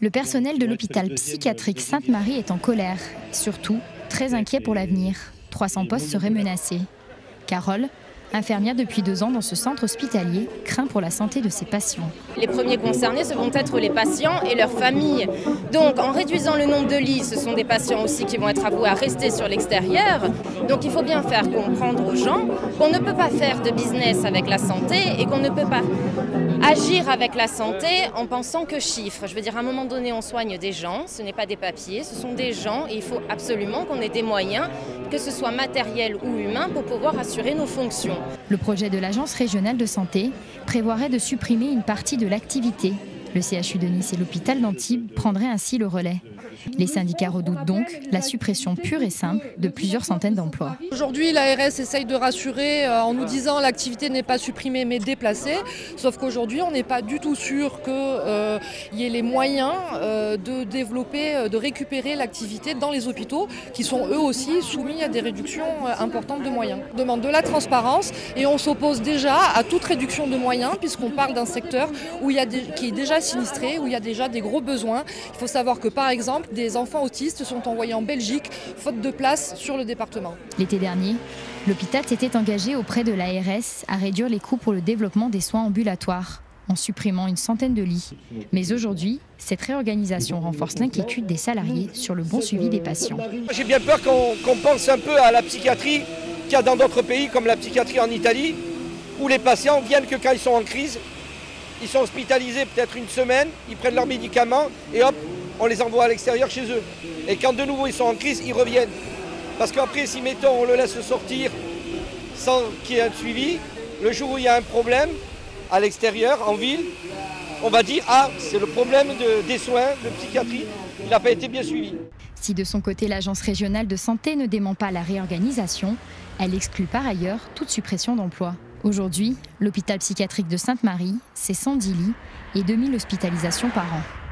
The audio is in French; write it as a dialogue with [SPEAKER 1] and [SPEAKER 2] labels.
[SPEAKER 1] Le personnel de l'hôpital psychiatrique Sainte-Marie est en colère, surtout très inquiet pour l'avenir. 300 postes seraient menacés. Carole, infirmière depuis 2 ans dans ce centre hospitalier, craint pour la santé de ses patients.
[SPEAKER 2] Les premiers concernés, ce vont être les patients et leurs familles. Donc en réduisant le nombre de lits, ce sont des patients aussi qui vont être avoués à rester sur l'extérieur. Donc il faut bien faire comprendre aux gens qu'on ne peut pas faire de business avec la santé et qu'on ne peut pas agir avec la santé en pensant que chiffres. Je veux dire, à un moment donné, on soigne des gens, ce n'est pas des papiers, ce sont des gens et il faut absolument qu'on ait des moyens, que ce soit matériel ou humain, pour pouvoir assurer nos fonctions.
[SPEAKER 1] Le projet de l'Agence régionale de santé prévoirait de supprimer une partie de l'activité. Le CHU de Nice et l'hôpital d'Antibes prendraient ainsi le relais. Les syndicats redoutent donc la suppression pure et simple de plusieurs centaines d'emplois.
[SPEAKER 3] Aujourd'hui, l'ARS essaye de rassurer en nous disant que l'activité n'est pas supprimée mais déplacée. Sauf qu'aujourd'hui, on n'est pas du tout sûr qu'il y ait les moyens de développer, de récupérer l'activité dans les hôpitaux qui sont eux aussi soumis à des réductions importantes de moyens. On demande de la transparence et on s'oppose déjà à toute réduction de moyens puisqu'on parle d'un secteur qui est déjà sinistré, où il y a déjà des gros besoins. Il faut savoir que par exemple, des enfants autistes sont envoyés en Belgique, faute de place sur le département.
[SPEAKER 1] L'été dernier, l'hôpital s'était engagé auprès de l'ARS à réduire les coûts pour le développement des soins ambulatoires, en supprimant une centaine de lits. Mais aujourd'hui, cette réorganisation renforce l'inquiétude des salariés sur le bon suivi des patients.
[SPEAKER 4] J'ai bien peur qu'on pense un peu à la psychiatrie qu'il y a dans d'autres pays, comme la psychiatrie en Italie, où les patients viennent que quand ils sont en crise. Ils sont hospitalisés peut-être une semaine, ils prennent leurs médicaments et hop, on les envoie à l'extérieur chez eux. Et quand de nouveau ils sont en crise, ils reviennent. Parce qu'après, si mettons, on le laisse sortir sans qu'il y ait un suivi, le jour où il y a un problème à l'extérieur, en ville, on va dire « Ah, c'est le problème des soins de psychiatrie, il n'a pas été bien suivi ».
[SPEAKER 1] Si de son côté, l'Agence régionale de santé ne dément pas la réorganisation, elle exclut par ailleurs toute suppression d'emplois. Aujourd'hui, l'hôpital psychiatrique de Sainte-Marie, c'est 110 lits et 2000 hospitalisations par an.